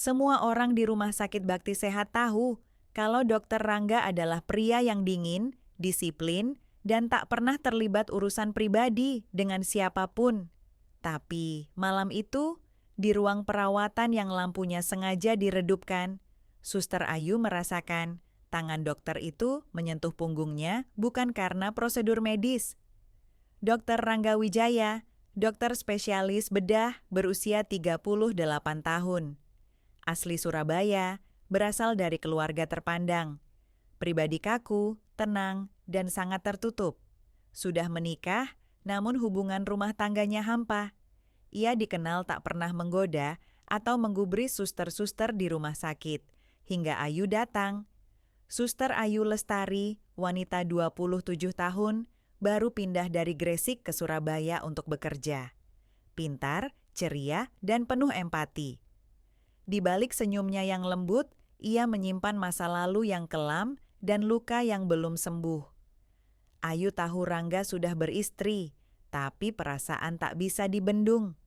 Semua orang di Rumah Sakit Bakti Sehat tahu kalau Dokter Rangga adalah pria yang dingin, disiplin, dan tak pernah terlibat urusan pribadi dengan siapapun. Tapi malam itu, di ruang perawatan yang lampunya sengaja diredupkan, Suster Ayu merasakan tangan dokter itu menyentuh punggungnya bukan karena prosedur medis. Dokter Rangga Wijaya, dokter spesialis bedah berusia 38 tahun. Asli Surabaya, berasal dari keluarga terpandang. Pribadi kaku, tenang, dan sangat tertutup. Sudah menikah, namun hubungan rumah tangganya hampa. Ia dikenal tak pernah menggoda atau menggubris suster-suster di rumah sakit, hingga Ayu datang. Suster Ayu Lestari, wanita 27 tahun, baru pindah dari Gresik ke Surabaya untuk bekerja. Pintar, ceria, dan penuh empati. Di balik senyumnya yang lembut, ia menyimpan masa lalu yang kelam dan luka yang belum sembuh. Ayu tahu Rangga sudah beristri, tapi perasaan tak bisa dibendung.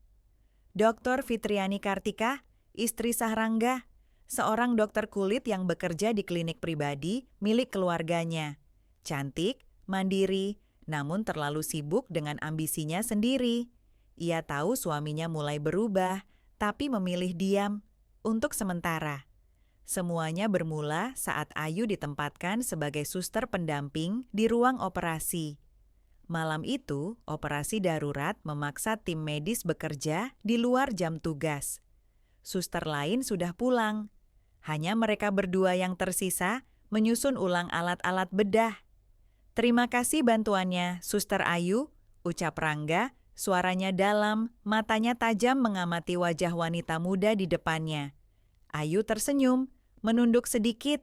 Dr. Fitriani Kartika, istri sah Rangga, seorang dokter kulit yang bekerja di klinik pribadi milik keluarganya. Cantik, mandiri, namun terlalu sibuk dengan ambisinya sendiri. Ia tahu suaminya mulai berubah, tapi memilih diam untuk sementara. Semuanya bermula saat Ayu ditempatkan sebagai suster pendamping di ruang operasi. Malam itu, operasi darurat memaksa tim medis bekerja di luar jam tugas. Suster lain sudah pulang. Hanya mereka berdua yang tersisa menyusun ulang alat-alat bedah. "Terima kasih bantuannya, Suster Ayu," ucap Rangga, suaranya dalam, matanya tajam mengamati wajah wanita muda di depannya. Ayu tersenyum, menunduk sedikit.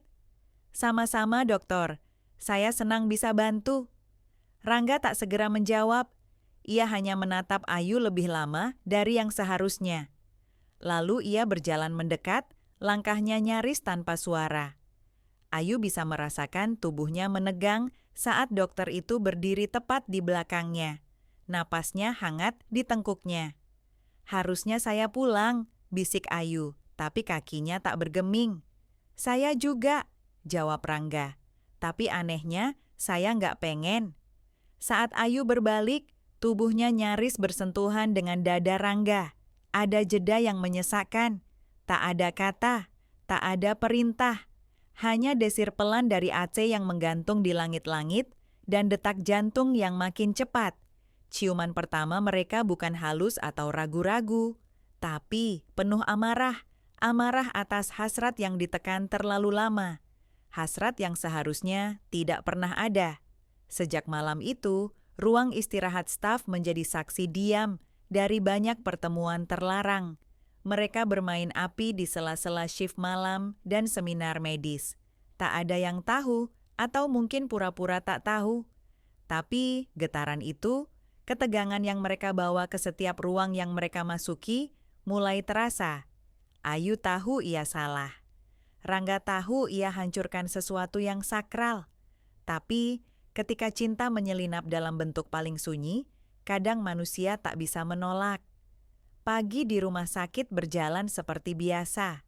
"Sama-sama, dokter. Saya senang bisa bantu." Rangga tak segera menjawab. Ia hanya menatap Ayu lebih lama dari yang seharusnya. Lalu ia berjalan mendekat, langkahnya nyaris tanpa suara. Ayu bisa merasakan tubuhnya menegang saat dokter itu berdiri tepat di belakangnya. Napasnya hangat di tengkuknya. "Harusnya saya pulang," bisik Ayu, tapi kakinya tak bergeming. "Saya juga," jawab Rangga. "Tapi anehnya, saya nggak pengen." Saat Ayu berbalik, tubuhnya nyaris bersentuhan dengan dada Rangga. Ada jeda yang menyesakkan. Tak ada kata, tak ada perintah. Hanya desir pelan dari AC yang menggantung di langit-langit dan detak jantung yang makin cepat. Ciuman pertama mereka bukan halus atau ragu-ragu, tapi penuh amarah. Amarah atas hasrat yang ditekan terlalu lama. Hasrat yang seharusnya tidak pernah ada. Sejak malam itu, ruang istirahat staf menjadi saksi diam dari banyak pertemuan terlarang. Mereka bermain api di sela-sela shift malam dan seminar medis. Tak ada yang tahu, atau mungkin pura-pura tak tahu. Tapi getaran itu, ketegangan yang mereka bawa ke setiap ruang yang mereka masuki, mulai terasa. Ayu tahu ia salah. Rangga tahu ia hancurkan sesuatu yang sakral. Tapi ketika cinta menyelinap dalam bentuk paling sunyi, kadang manusia tak bisa menolak. Pagi di rumah sakit berjalan seperti biasa.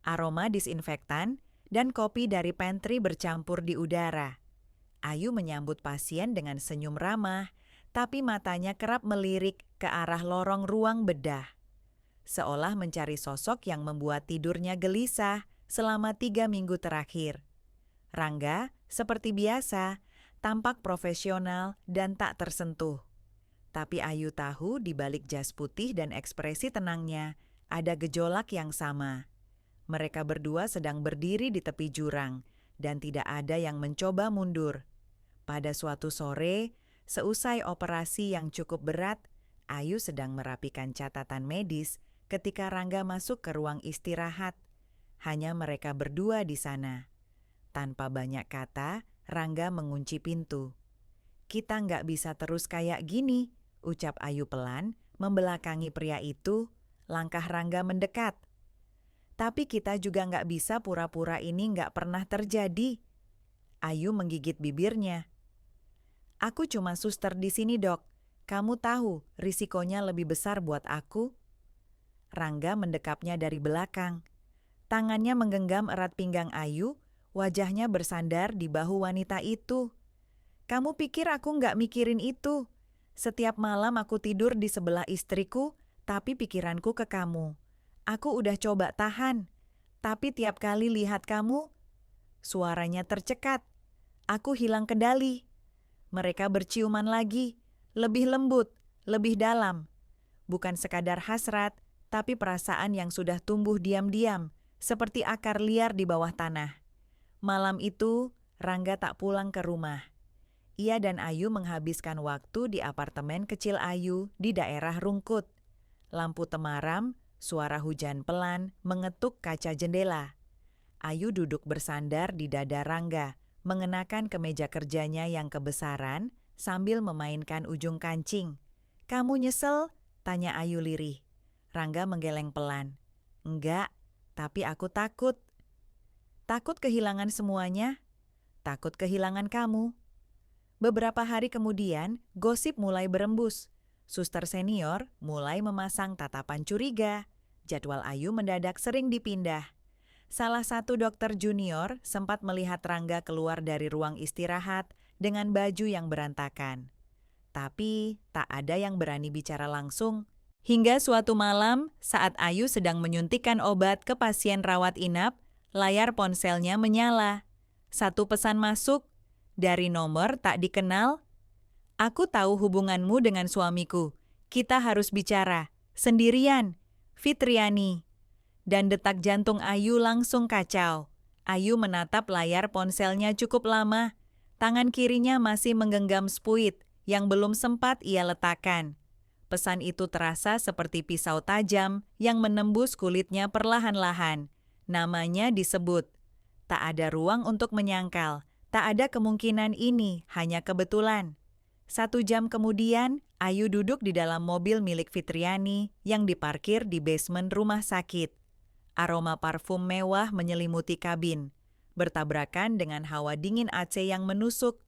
Aroma disinfektan dan kopi dari pantry bercampur di udara. Ayu menyambut pasien dengan senyum ramah, tapi matanya kerap melirik ke arah lorong ruang bedah. Seolah mencari sosok yang membuat tidurnya gelisah selama 3 minggu terakhir. Rangga, seperti biasa, tampak profesional dan tak tersentuh. Tapi Ayu tahu di balik jas putih dan ekspresi tenangnya, ada gejolak yang sama. Mereka berdua sedang berdiri di tepi jurang, dan tidak ada yang mencoba mundur. Pada suatu sore, seusai operasi yang cukup berat, Ayu sedang merapikan catatan medis ketika Rangga masuk ke ruang istirahat. Hanya mereka berdua di sana. Tanpa banyak kata, Rangga mengunci pintu. "Kita nggak bisa terus kayak gini," ucap Ayu pelan, membelakangi pria itu. Langkah Rangga mendekat. "Tapi kita juga nggak bisa pura-pura ini nggak pernah terjadi." Ayu menggigit bibirnya. "Aku cuma suster di sini, Dok. Kamu tahu risikonya lebih besar buat aku." Rangga mendekapnya dari belakang. Tangannya menggenggam erat pinggang Ayu, wajahnya bersandar di bahu wanita itu. Kamu pikir aku nggak mikirin itu? Setiap malam aku tidur di sebelah istriku, tapi pikiranku ke kamu. Aku udah coba tahan, tapi tiap kali lihat kamu, suaranya tercekat. Aku hilang kendali. Mereka berciuman lagi, lebih lembut, lebih dalam. Bukan sekadar hasrat, tapi perasaan yang sudah tumbuh diam-diam, seperti akar liar di bawah tanah. Malam itu, Rangga tak pulang ke rumah. Ia dan Ayu menghabiskan waktu di apartemen kecil Ayu di daerah Rungkut. Lampu temaram, suara hujan pelan mengetuk kaca jendela. Ayu duduk bersandar di dada Rangga, mengenakan kemeja kerjanya yang kebesaran sambil memainkan ujung kancing. "Kamu nyesel?" tanya Ayu lirih. Rangga menggeleng pelan. "Enggak, tapi aku takut." "Takut kehilangan semuanya?" "Takut kehilangan kamu." Beberapa hari kemudian, gosip mulai berembus. Suster senior mulai memasang tatapan curiga. Jadwal Ayu mendadak sering dipindah. Salah satu dokter junior sempat melihat Rangga keluar dari ruang istirahat dengan baju yang berantakan. Tapi tak ada yang berani bicara langsung. Hingga suatu malam, saat Ayu sedang menyuntikkan obat ke pasien rawat inap, layar ponselnya menyala. Satu pesan masuk, dari nomor tak dikenal. "Aku tahu hubunganmu dengan suamiku. Kita harus bicara. Sendirian. Fitriani." Dan detak jantung Ayu langsung kacau. Ayu menatap layar ponselnya cukup lama. Tangan kirinya masih menggenggam spuit yang belum sempat ia letakkan. Pesan itu terasa seperti pisau tajam yang menembus kulitnya perlahan-lahan. Namanya disebut. Tak ada ruang untuk menyangkal. Tak ada kemungkinan ini hanya kebetulan. 1 jam kemudian, Ayu duduk di dalam mobil milik Fitriani yang diparkir di basement rumah sakit. Aroma parfum mewah menyelimuti kabin, bertabrakan dengan hawa dingin AC yang menusuk.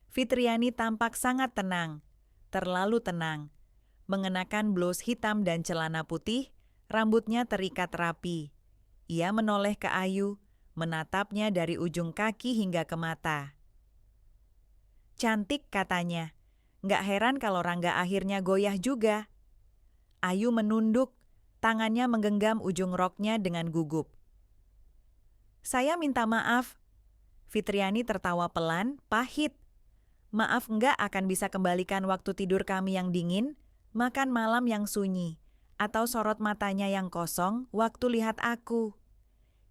Fitriani tampak sangat tenang, terlalu tenang. Mengenakan blus hitam dan celana putih, rambutnya terikat rapi. Ia menoleh ke Ayu, menatapnya dari ujung kaki hingga ke mata. "Cantik," katanya. Nggak heran kalau Rangga akhirnya goyah juga. Ayu menunduk, tangannya menggenggam ujung roknya dengan gugup. "Saya minta maaf." Fitriani tertawa pelan, pahit. "Maaf nggak akan bisa kembalikan waktu tidur kami yang dingin, makan malam yang sunyi, atau sorot matanya yang kosong waktu lihat aku."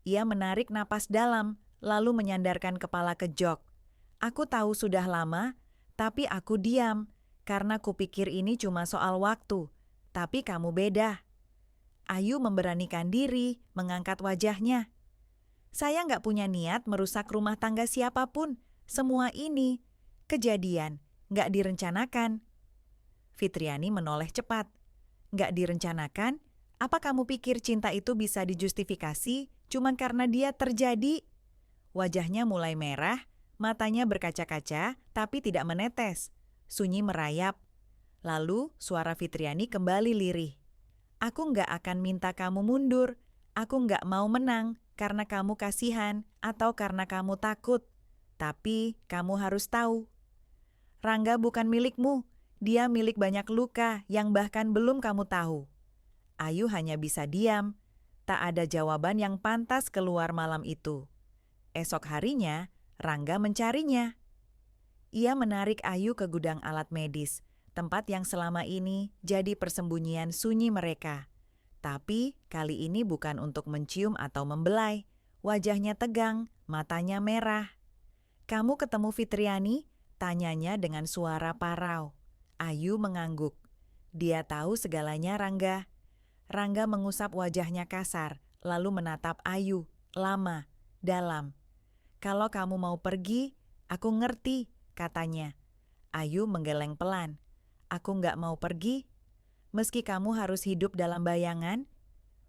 Ia menarik napas dalam, lalu menyandarkan kepala ke jok. "Aku tahu sudah lama, tapi aku diam, karena kupikir ini cuma soal waktu. Tapi kamu beda." Ayu memberanikan diri, mengangkat wajahnya. "Saya nggak punya niat merusak rumah tangga siapapun. Semua ini kejadian, nggak direncanakan." Fitriani menoleh cepat. "Nggak direncanakan? Apa kamu pikir cinta itu bisa dijustifikasi cuman karena dia terjadi?" Wajahnya mulai merah, matanya berkaca-kaca tapi tidak menetes. Sunyi merayap. Lalu suara Fitriani kembali lirih. "Aku nggak akan minta kamu mundur. Aku nggak mau menang karena kamu kasihan atau karena kamu takut. Tapi kamu harus tahu, Rangga bukan milikmu. Dia milik banyak luka yang bahkan belum kamu tahu." Ayu hanya bisa diam. Tak ada jawaban yang pantas keluar malam itu. Esok harinya, Rangga mencarinya. Ia menarik Ayu ke gudang alat medis, tempat yang selama ini jadi persembunyian sunyi mereka. Tapi kali ini bukan untuk mencium atau membelai. Wajahnya tegang, matanya merah. "Kamu ketemu Fitriani?" tanyanya dengan suara parau. Ayu mengangguk. Dia tahu segalanya Rangga. Rangga mengusap wajahnya kasar, lalu menatap Ayu, lama, dalam. "Kalau kamu mau pergi, aku ngerti," katanya. Ayu menggeleng pelan. "Aku nggak mau pergi. Meski kamu harus hidup dalam bayangan,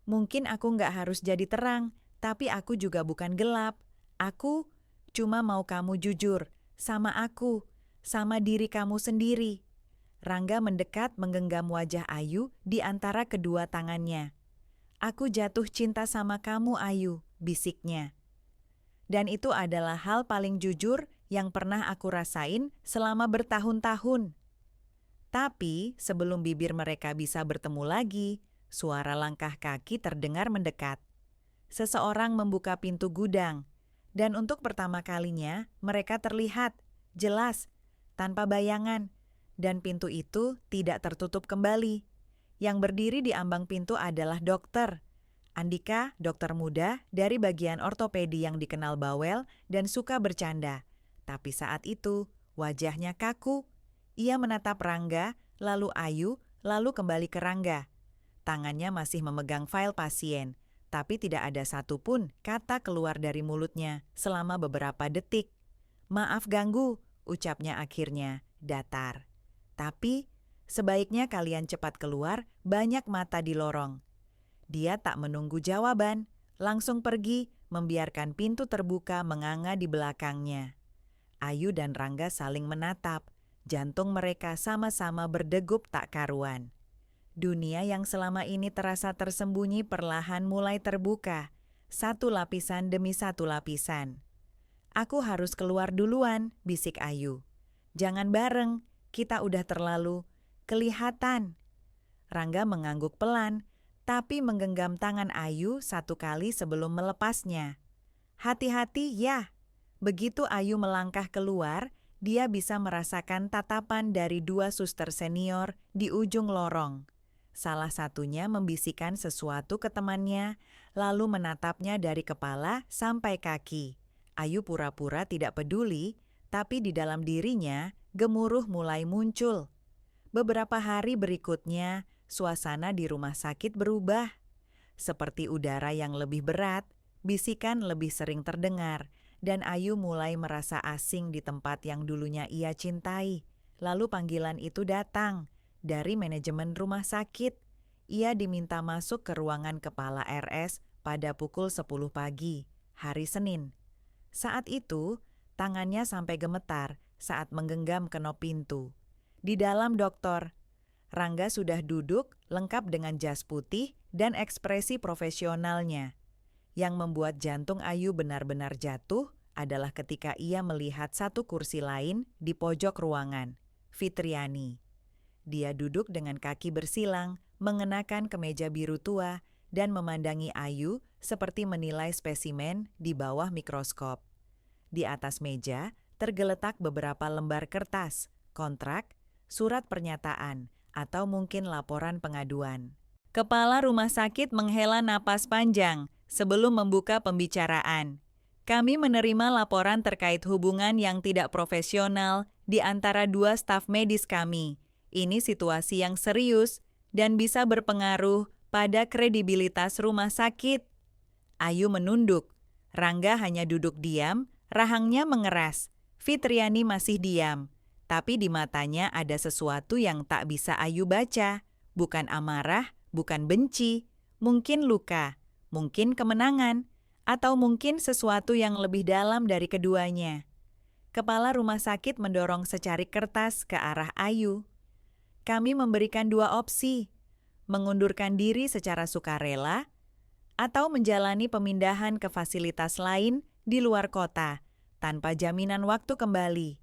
mungkin aku nggak harus jadi terang, tapi aku juga bukan gelap. Aku cuma mau kamu jujur, sama aku, sama diri kamu sendiri." Rangga mendekat menggenggam wajah Ayu di antara kedua tangannya. "Aku jatuh cinta sama kamu, Ayu, bisiknya. Dan itu adalah hal paling jujur yang pernah aku rasain selama bertahun-tahun. Tapi sebelum bibir mereka bisa bertemu lagi, suara langkah kaki terdengar mendekat. Seseorang membuka pintu gudang, dan untuk pertama kalinya mereka terlihat jelas, tanpa bayangan, dan pintu itu tidak tertutup kembali. Yang berdiri di ambang pintu adalah dokter. Andika, dokter muda dari bagian ortopedi yang dikenal bawel dan suka bercanda. Tapi saat itu, wajahnya kaku. Ia menatap Rangga, lalu Ayu, lalu kembali ke Rangga. Tangannya masih memegang file pasien, tapi tidak ada satupun kata keluar dari mulutnya selama beberapa detik. "Maaf ganggu," ucapnya akhirnya, datar. "Tapi, sebaiknya kalian cepat keluar, banyak mata di lorong." Dia tak menunggu jawaban, langsung pergi, membiarkan pintu terbuka menganga di belakangnya. Ayu dan Rangga saling menatap, jantung mereka sama-sama berdegup tak karuan. Dunia yang selama ini terasa tersembunyi perlahan mulai terbuka, satu lapisan demi satu lapisan. "Aku harus keluar duluan," bisik Ayu. "Jangan bareng, kita udah terlalu kelihatan." Rangga mengangguk pelan, tapi menggenggam tangan Ayu satu kali sebelum melepasnya. "Hati-hati ya." Begitu Ayu melangkah keluar, dia bisa merasakan tatapan dari dua suster senior di ujung lorong. Salah satunya membisikkan sesuatu ke temannya, lalu menatapnya dari kepala sampai kaki. Ayu pura-pura tidak peduli, tapi di dalam dirinya gemuruh mulai muncul. Beberapa hari berikutnya, suasana di rumah sakit berubah. Seperti udara yang lebih berat, bisikan lebih sering terdengar, dan Ayu mulai merasa asing di tempat yang dulunya ia cintai. Lalu panggilan itu datang dari manajemen rumah sakit. Ia diminta masuk ke ruangan kepala RS pada pukul 10 pagi, hari Senin. Saat itu, tangannya sampai gemetar saat menggenggam kenop pintu. Di dalam dokter, Rangga sudah duduk lengkap dengan jas putih dan ekspresi profesionalnya. Yang membuat jantung Ayu benar-benar jatuh adalah ketika ia melihat satu kursi lain di pojok ruangan, Fitriani. Dia duduk dengan kaki bersilang, mengenakan kemeja biru tua, dan memandangi Ayu seperti menilai spesimen di bawah mikroskop. Di atas meja tergeletak beberapa lembar kertas, kontrak, surat pernyataan, atau mungkin laporan pengaduan. Kepala rumah sakit menghela napas panjang sebelum membuka pembicaraan. "Kami menerima laporan terkait hubungan yang tidak profesional di antara dua staf medis kami. Ini situasi yang serius dan bisa berpengaruh pada kredibilitas rumah sakit." Ayu menunduk. Rangga hanya duduk diam, rahangnya mengeras. Fitriani masih diam, tapi di matanya ada sesuatu yang tak bisa Ayu baca. Bukan amarah, bukan benci, mungkin luka, mungkin kemenangan, atau mungkin sesuatu yang lebih dalam dari keduanya. Kepala rumah sakit mendorong secari kertas ke arah Ayu. "Kami memberikan dua opsi, mengundurkan diri secara sukarela, atau menjalani pemindahan ke fasilitas lain di luar kota, tanpa jaminan waktu kembali."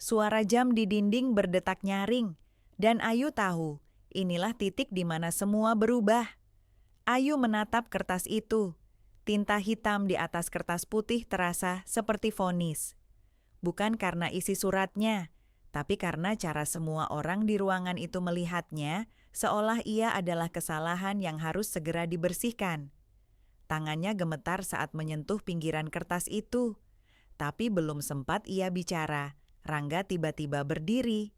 Suara jam di dinding berdetak nyaring, dan Ayu tahu inilah titik di mana semua berubah. Ayu menatap kertas itu. Tinta hitam di atas kertas putih terasa seperti vonis. Bukan karena isi suratnya, tapi karena cara semua orang di ruangan itu melihatnya, seolah ia adalah kesalahan yang harus segera dibersihkan. Tangannya gemetar saat menyentuh pinggiran kertas itu. Tapi belum sempat ia bicara, Rangga tiba-tiba berdiri.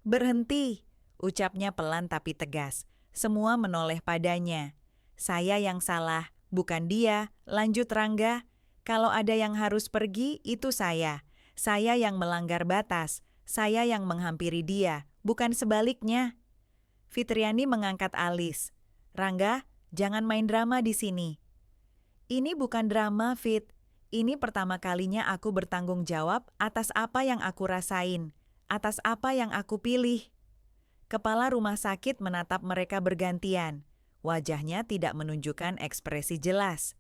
"Berhenti," ucapnya pelan tapi tegas. Semua menoleh padanya. "Saya yang salah, bukan dia," lanjut Rangga. "Kalau ada yang harus pergi, itu saya. Saya yang melanggar batas. Saya yang menghampiri dia, bukan sebaliknya." Fitriani mengangkat alis. "Rangga, jangan main drama di sini." "Ini bukan drama, Fit. Ini pertama kalinya aku bertanggung jawab atas apa yang aku rasain, atas apa yang aku pilih." Kepala rumah sakit menatap mereka bergantian. Wajahnya tidak menunjukkan ekspresi jelas.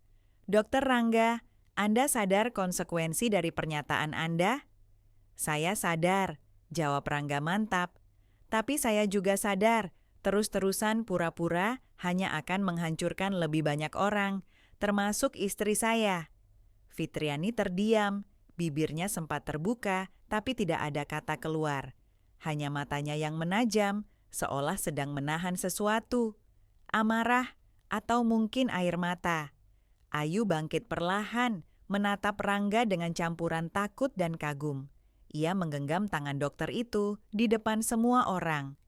Dokter Rangga, Anda sadar konsekuensi dari pernyataan Anda? Saya sadar, jawab Rangga mantap. Tapi saya juga sadar, terus-terusan pura-pura hanya akan menghancurkan lebih banyak orang, termasuk istri saya. Fitriani terdiam, bibirnya sempat terbuka, tapi tidak ada kata keluar. Hanya matanya yang menajam, seolah sedang menahan sesuatu. Amarah, atau mungkin air mata. Ayu bangkit perlahan, menatap Rangga dengan campuran takut dan kagum. Ia menggenggam tangan dokter itu di depan semua orang.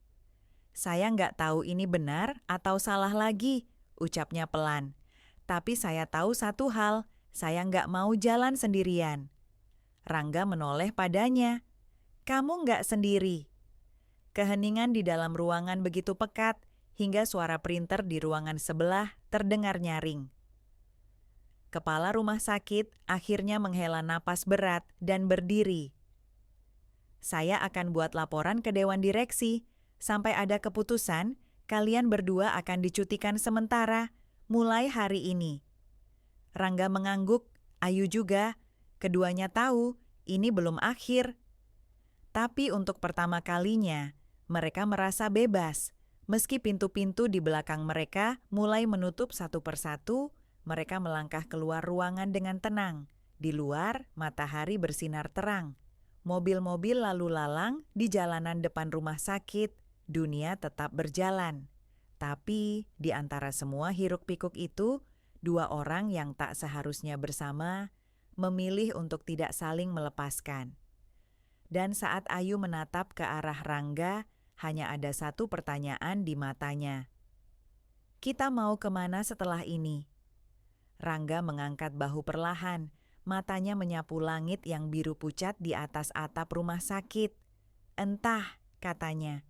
Saya nggak tahu ini benar atau salah lagi, ucapnya pelan. Tapi saya tahu satu hal, saya nggak mau jalan sendirian. Rangga menoleh padanya. Kamu nggak sendiri. Keheningan di dalam ruangan begitu pekat, hingga suara printer di ruangan sebelah terdengar nyaring. Kepala rumah sakit akhirnya menghela napas berat dan berdiri. Saya akan buat laporan ke Dewan Direksi. Sampai ada keputusan, kalian berdua akan dicutikan sementara, mulai hari ini. Rangga mengangguk, Ayu juga. Keduanya tahu, ini belum akhir. Tapi untuk pertama kalinya, mereka merasa bebas. Meski pintu-pintu di belakang mereka mulai menutup satu persatu, mereka melangkah keluar ruangan dengan tenang. Di luar, matahari bersinar terang. Mobil-mobil lalu lalang di jalanan depan rumah sakit. Dunia tetap berjalan. Tapi di antara semua hiruk-pikuk itu, dua orang yang tak seharusnya bersama memilih untuk tidak saling melepaskan. Dan saat Ayu menatap ke arah Rangga, hanya ada satu pertanyaan di matanya. Kita mau kemana setelah ini? Rangga mengangkat bahu perlahan, matanya menyapu langit yang biru pucat di atas atap rumah sakit. Entah, katanya.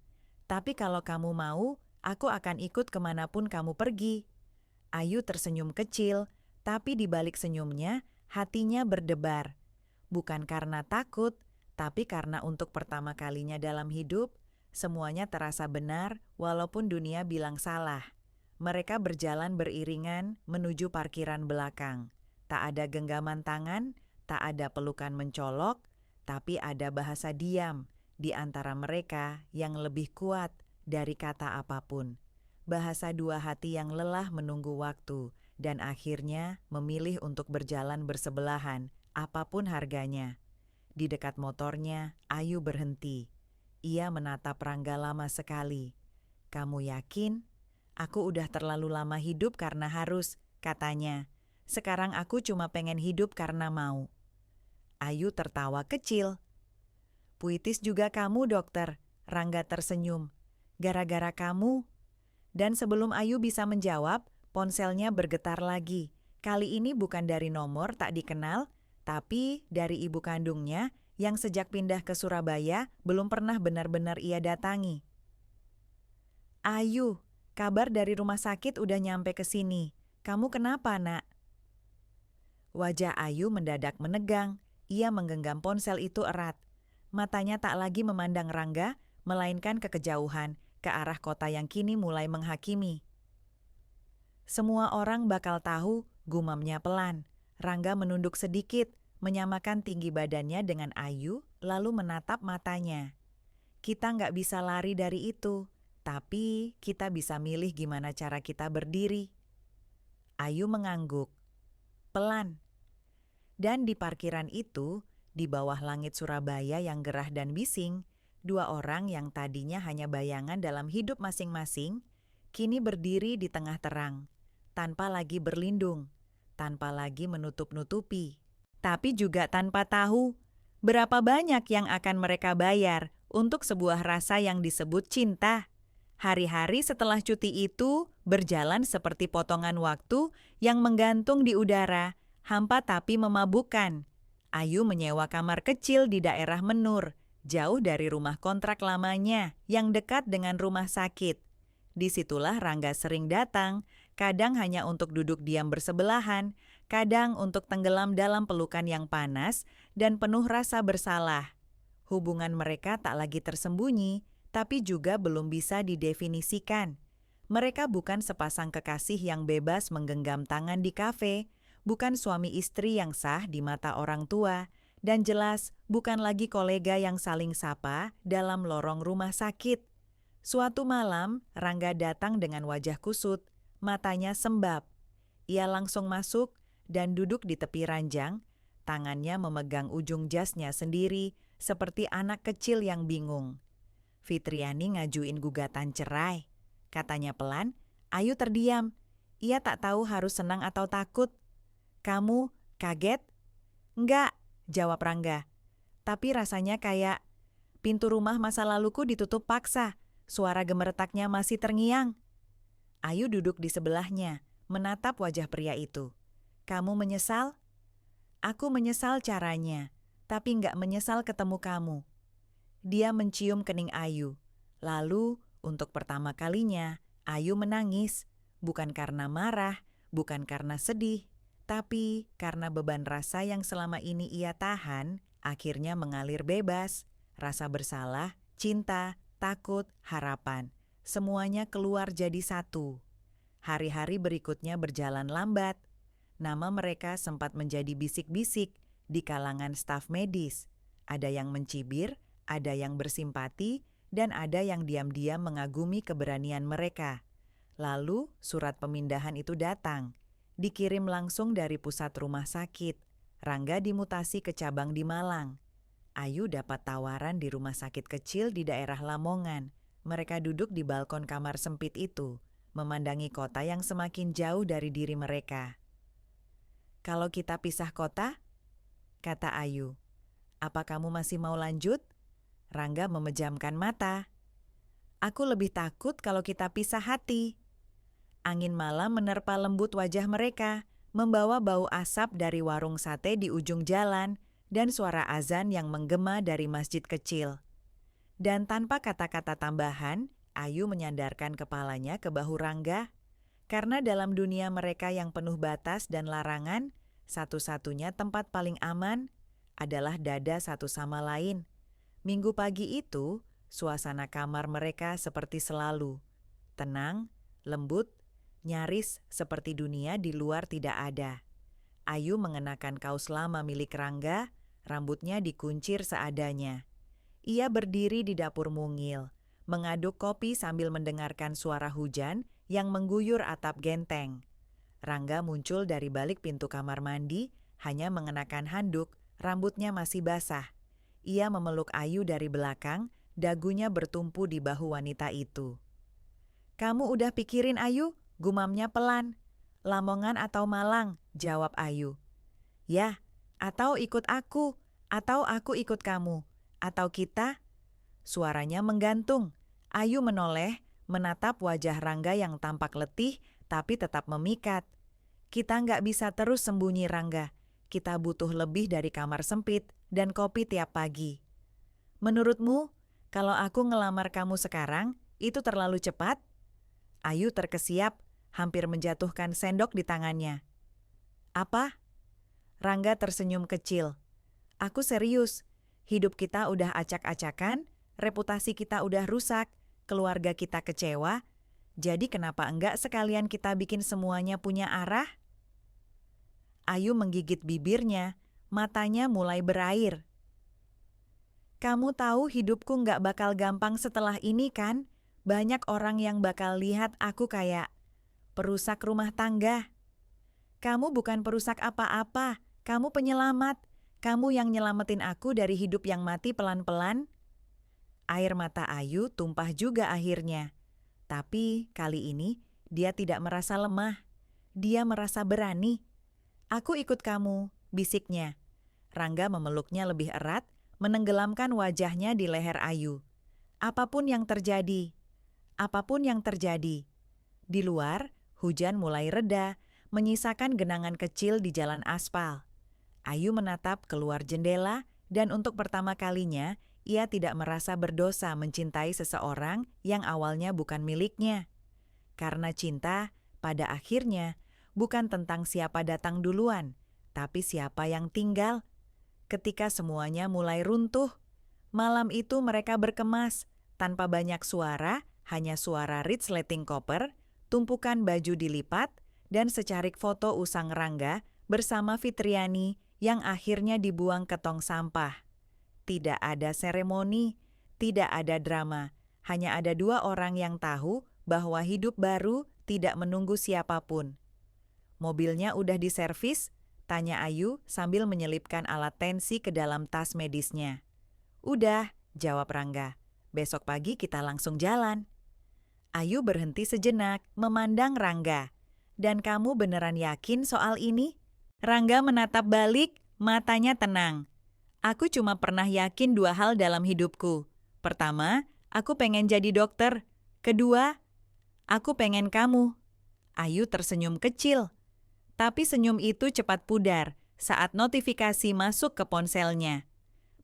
Tapi kalau kamu mau, aku akan ikut kemanapun kamu pergi. Ayu tersenyum kecil, tapi di balik senyumnya, hatinya berdebar. Bukan karena takut, tapi karena untuk pertama kalinya dalam hidup, semuanya terasa benar walaupun dunia bilang salah. Mereka berjalan beriringan menuju parkiran belakang. Tak ada genggaman tangan, tak ada pelukan mencolok, tapi ada bahasa diam di antara mereka yang lebih kuat dari kata apapun. Bahasa dua hati yang lelah menunggu waktu dan akhirnya memilih untuk berjalan bersebelahan, apapun harganya. Di dekat motornya, Ayu berhenti. Ia menatap Rangga lama sekali. Kamu yakin? Aku udah terlalu lama hidup karena harus, katanya. Sekarang aku cuma pengen hidup karena mau. Ayu tertawa kecil. Puitis juga kamu, dokter. Rangga tersenyum. Gara-gara kamu. Dan sebelum Ayu bisa menjawab, ponselnya bergetar lagi. Kali ini bukan dari nomor tak dikenal, tapi dari ibu kandungnya yang sejak pindah ke Surabaya belum pernah benar-benar ia datangi. Ayu, kabar dari rumah sakit udah nyampe ke sini. Kamu kenapa, Nak? Wajah Ayu mendadak menegang. Ia menggenggam ponsel itu erat. Matanya tak lagi memandang Rangga, melainkan ke kejauhan, ke arah kota yang kini mulai menghakimi. Semua orang bakal tahu, gumamnya pelan. Rangga menunduk sedikit, menyamakan tinggi badannya dengan Ayu, lalu menatap matanya. Kita nggak bisa lari dari itu. Tapi kita bisa milih gimana cara kita berdiri. Ayu mengangguk. Pelan. Dan di parkiran itu, di bawah langit Surabaya yang gerah dan bising, dua orang yang tadinya hanya bayangan dalam hidup masing-masing, kini berdiri di tengah terang, tanpa lagi berlindung, tanpa lagi menutup-nutupi. Tapi juga tanpa tahu berapa banyak yang akan mereka bayar untuk sebuah rasa yang disebut cinta. Hari-hari setelah cuti itu berjalan seperti potongan waktu yang menggantung di udara, hampa tapi memabukkan. Ayu menyewa kamar kecil di daerah Menur, jauh dari rumah kontrak lamanya yang dekat dengan rumah sakit. Disitulah Rangga sering datang, kadang hanya untuk duduk diam bersebelahan, kadang untuk tenggelam dalam pelukan yang panas dan penuh rasa bersalah. Hubungan mereka tak lagi tersembunyi, tapi juga belum bisa didefinisikan. Mereka bukan sepasang kekasih yang bebas menggenggam tangan di kafe, bukan suami istri yang sah di mata orang tua, dan jelas bukan lagi kolega yang saling sapa dalam lorong rumah sakit. Suatu malam, Rangga datang dengan wajah kusut, matanya sembab. Ia langsung masuk dan duduk di tepi ranjang, tangannya memegang ujung jasnya sendiri seperti anak kecil yang bingung. Fitriani ngajuin gugatan cerai. Katanya pelan, Ayu terdiam. Ia tak tahu harus senang atau takut. Kamu kaget? Enggak, jawab Rangga. Tapi rasanya kayak pintu rumah masa laluku ditutup paksa. Suara gemeretaknya masih terngiang. Ayu duduk di sebelahnya, menatap wajah pria itu. Kamu menyesal? Aku menyesal caranya, tapi enggak menyesal ketemu kamu. Dia mencium kening Ayu. Lalu, untuk pertama kalinya, Ayu menangis. Bukan karena marah, bukan karena sedih, tapi karena beban rasa yang selama ini ia tahan, akhirnya mengalir bebas. Rasa bersalah, cinta, takut, harapan. Semuanya keluar jadi satu. Hari-hari berikutnya berjalan lambat. Nama mereka sempat menjadi bisik-bisik di kalangan staf medis. Ada yang mencibir, ada yang bersimpati, dan ada yang diam-diam mengagumi keberanian mereka. Lalu surat pemindahan itu datang, dikirim langsung dari pusat rumah sakit. Rangga dimutasi ke cabang di Malang. Ayu dapat tawaran di rumah sakit kecil di daerah Lamongan. Mereka duduk di balkon kamar sempit itu, memandangi kota yang semakin jauh dari diri mereka. Kalau kita pisah kota, kata Ayu, apa kamu masih mau lanjut? Rangga memejamkan mata. Aku lebih takut kalau kita pisah hati. Angin malam menerpa lembut wajah mereka, membawa bau asap dari warung sate di ujung jalan dan suara azan yang menggema dari masjid kecil. Dan tanpa kata-kata tambahan, Ayu menyandarkan kepalanya ke bahu Rangga. Karena dalam dunia mereka yang penuh batas dan larangan, satu-satunya tempat paling aman adalah dada satu sama lain. Minggu pagi itu, suasana kamar mereka seperti selalu. Tenang, lembut, nyaris seperti dunia di luar tidak ada. Ayu mengenakan kaos lama milik Rangga, rambutnya dikuncir seadanya. Ia berdiri di dapur mungil, mengaduk kopi sambil mendengarkan suara hujan yang mengguyur atap genteng. Rangga muncul dari balik pintu kamar mandi, hanya mengenakan handuk, rambutnya masih basah. Ia memeluk Ayu dari belakang, dagunya bertumpu di bahu wanita itu. Kamu udah pikirin Ayu? Gumamnya pelan. Lamongan atau Malang, jawab Ayu. Ya, atau ikut aku, atau aku ikut kamu, atau kita. Suaranya menggantung. Ayu menoleh, menatap wajah Rangga yang tampak letih, tapi tetap memikat. Kita nggak bisa terus sembunyi Rangga. Kita butuh lebih dari kamar sempit dan kopi tiap pagi. Menurutmu, kalau aku ngelamar kamu sekarang, itu terlalu cepat? Ayu terkesiap, hampir menjatuhkan sendok di tangannya. Apa? Rangga tersenyum kecil. Aku serius. Hidup kita udah acak-acakan, reputasi kita udah rusak, keluarga kita kecewa. Jadi kenapa enggak sekalian kita bikin semuanya punya arah? Ayu menggigit bibirnya, matanya mulai berair. Kamu tahu hidupku nggak bakal gampang setelah ini kan? Banyak orang yang bakal lihat aku kayak perusak rumah tangga. Kamu bukan perusak apa-apa, kamu penyelamat. Kamu yang nyelamatin aku dari hidup yang mati pelan-pelan. Air mata Ayu tumpah juga akhirnya. Tapi kali ini dia tidak merasa lemah. Dia merasa berani. Aku ikut kamu, bisiknya. Rangga memeluknya lebih erat, menenggelamkan wajahnya di leher Ayu. Apapun yang terjadi. Di luar, hujan mulai reda, menyisakan genangan kecil di jalan aspal. Ayu menatap keluar jendela dan untuk pertama kalinya, ia tidak merasa berdosa mencintai seseorang yang awalnya bukan miliknya. Karena cinta, pada akhirnya, bukan tentang siapa datang duluan, tapi siapa yang tinggal. Ketika semuanya mulai runtuh, malam itu mereka berkemas, tanpa banyak suara, hanya suara resleting koper, tumpukan baju dilipat, dan secarik foto usang Rangga bersama Fitriani yang akhirnya dibuang ke tong sampah. Tidak ada seremoni, tidak ada drama, hanya ada dua orang yang tahu bahwa hidup baru tidak menunggu siapapun. Mobilnya udah diservis? Tanya Ayu sambil menyelipkan alat tensi ke dalam tas medisnya. Udah, jawab Rangga. Besok pagi kita langsung jalan. Ayu berhenti sejenak, memandang Rangga. Dan kamu beneran yakin soal ini? Rangga menatap balik, matanya tenang. Aku cuma pernah yakin dua hal dalam hidupku. Pertama, aku pengen jadi dokter. Kedua, aku pengen kamu. Ayu tersenyum kecil. Tapi senyum itu cepat pudar saat notifikasi masuk ke ponselnya.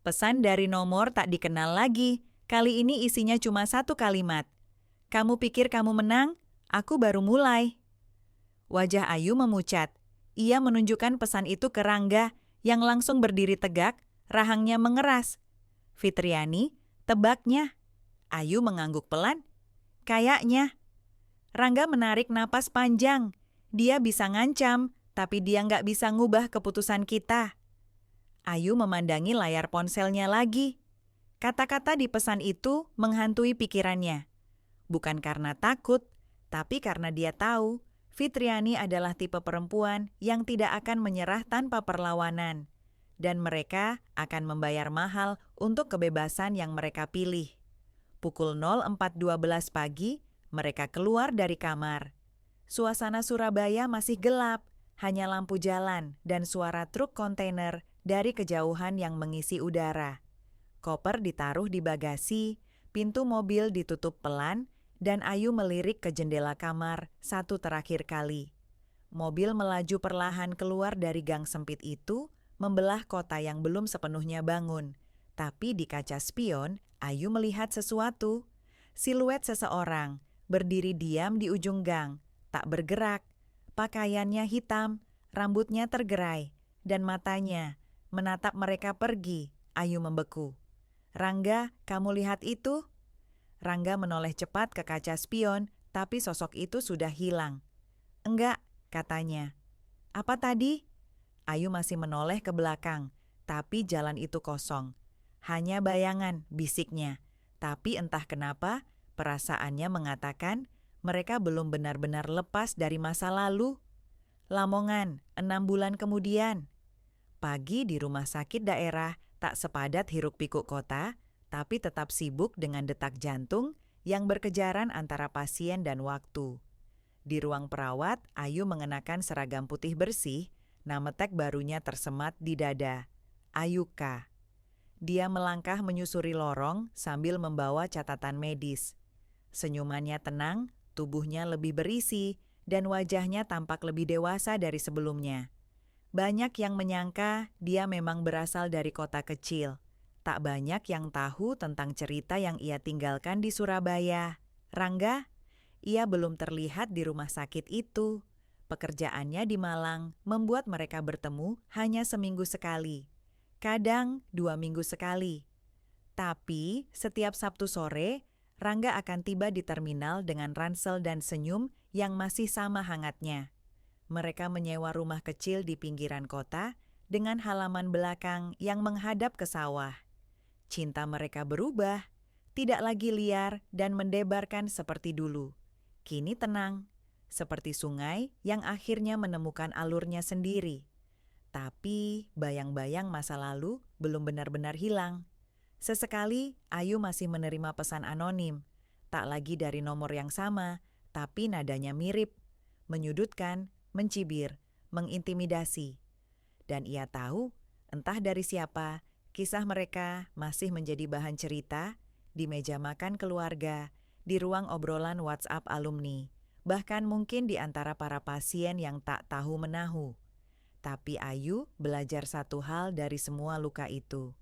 Pesan dari nomor tak dikenal lagi. Kali ini isinya cuma satu kalimat. Kamu pikir kamu menang? Aku baru mulai. Wajah Ayu memucat. Ia menunjukkan pesan itu ke Rangga yang langsung berdiri tegak, rahangnya mengeras. Fitriani, tebaknya. Ayu mengangguk pelan. Kayaknya. Rangga menarik napas panjang. Dia bisa ngancam, tapi dia nggak bisa ngubah keputusan kita. Ayu memandangi layar ponselnya lagi. Kata-kata di pesan itu menghantui pikirannya. Bukan karena takut, tapi karena dia tahu Fitriani adalah tipe perempuan yang tidak akan menyerah tanpa perlawanan. Dan mereka akan membayar mahal untuk kebebasan yang mereka pilih. Pukul 04.12 pagi, mereka keluar dari kamar. Suasana Surabaya masih gelap, hanya lampu jalan dan suara truk kontainer dari kejauhan yang mengisi udara. Koper ditaruh di bagasi, pintu mobil ditutup pelan, dan Ayu melirik ke jendela kamar satu terakhir kali. Mobil melaju perlahan keluar dari gang sempit itu, membelah kota yang belum sepenuhnya bangun. Tapi di kaca spion, Ayu melihat sesuatu. Siluet seseorang, berdiri diam di ujung gang, tak bergerak. Pakaiannya hitam, rambutnya tergerai, dan matanya menatap mereka pergi. Ayu membeku. Rangga, kamu lihat itu? Rangga menoleh cepat ke kaca spion, tapi sosok itu sudah hilang. Enggak, katanya. Apa tadi? Ayu masih menoleh ke belakang, tapi jalan itu kosong. Hanya bayangan, bisiknya. Tapi entah kenapa, perasaannya mengatakan mereka belum benar-benar lepas dari masa lalu. Lamongan, 6 bulan kemudian. Pagi di rumah sakit daerah tak sepadat hiruk-pikuk kota, tapi tetap sibuk dengan detak jantung yang berkejaran antara pasien dan waktu. Di ruang perawat, Ayu mengenakan seragam putih bersih, nama tag barunya tersemat di dada. Ayuka. Dia melangkah menyusuri lorong sambil membawa catatan medis. Senyumannya tenang, tubuhnya lebih berisi, dan wajahnya tampak lebih dewasa dari sebelumnya. Banyak yang menyangka dia memang berasal dari kota kecil. Tak banyak yang tahu tentang cerita yang ia tinggalkan di Surabaya. Rangga, ia belum terlihat di rumah sakit itu. Pekerjaannya di Malang membuat mereka bertemu hanya seminggu sekali. Kadang 2 minggu sekali. Tapi setiap Sabtu sore, Rangga akan tiba di terminal dengan ransel dan senyum yang masih sama hangatnya. Mereka menyewa rumah kecil di pinggiran kota dengan halaman belakang yang menghadap ke sawah. Cinta mereka berubah, tidak lagi liar dan mendebarkan seperti dulu. Kini tenang, seperti sungai yang akhirnya menemukan alurnya sendiri. Tapi bayang-bayang masa lalu belum benar-benar hilang. Sesekali, Ayu masih menerima pesan anonim, tak lagi dari nomor yang sama, tapi nadanya mirip, menyudutkan, mencibir, mengintimidasi. Dan ia tahu, entah dari siapa, kisah mereka masih menjadi bahan cerita di meja makan keluarga, di ruang obrolan WhatsApp alumni, bahkan mungkin di antara para pasien yang tak tahu menahu. Tapi Ayu belajar satu hal dari semua luka itu.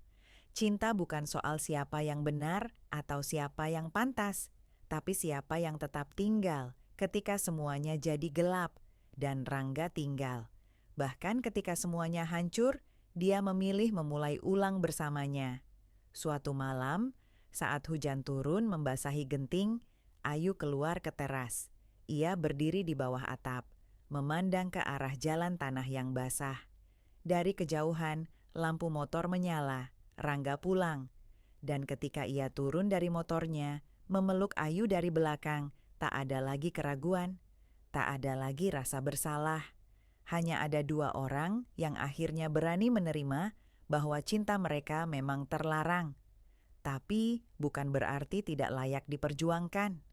Cinta bukan soal siapa yang benar atau siapa yang pantas, tapi siapa yang tetap tinggal ketika semuanya jadi gelap dan Rangga tinggal. Bahkan ketika semuanya hancur, dia memilih memulai ulang bersamanya. Suatu malam, saat hujan turun membasahi genting, Ayu keluar ke teras. Ia berdiri di bawah atap, memandang ke arah jalan tanah yang basah. Dari kejauhan, lampu motor menyala. Rangga pulang. Dan ketika ia turun dari motornya, memeluk Ayu dari belakang, tak ada lagi keraguan. Tak ada lagi rasa bersalah. Hanya ada dua orang yang akhirnya berani menerima bahwa cinta mereka memang terlarang. Tapi bukan berarti tidak layak diperjuangkan.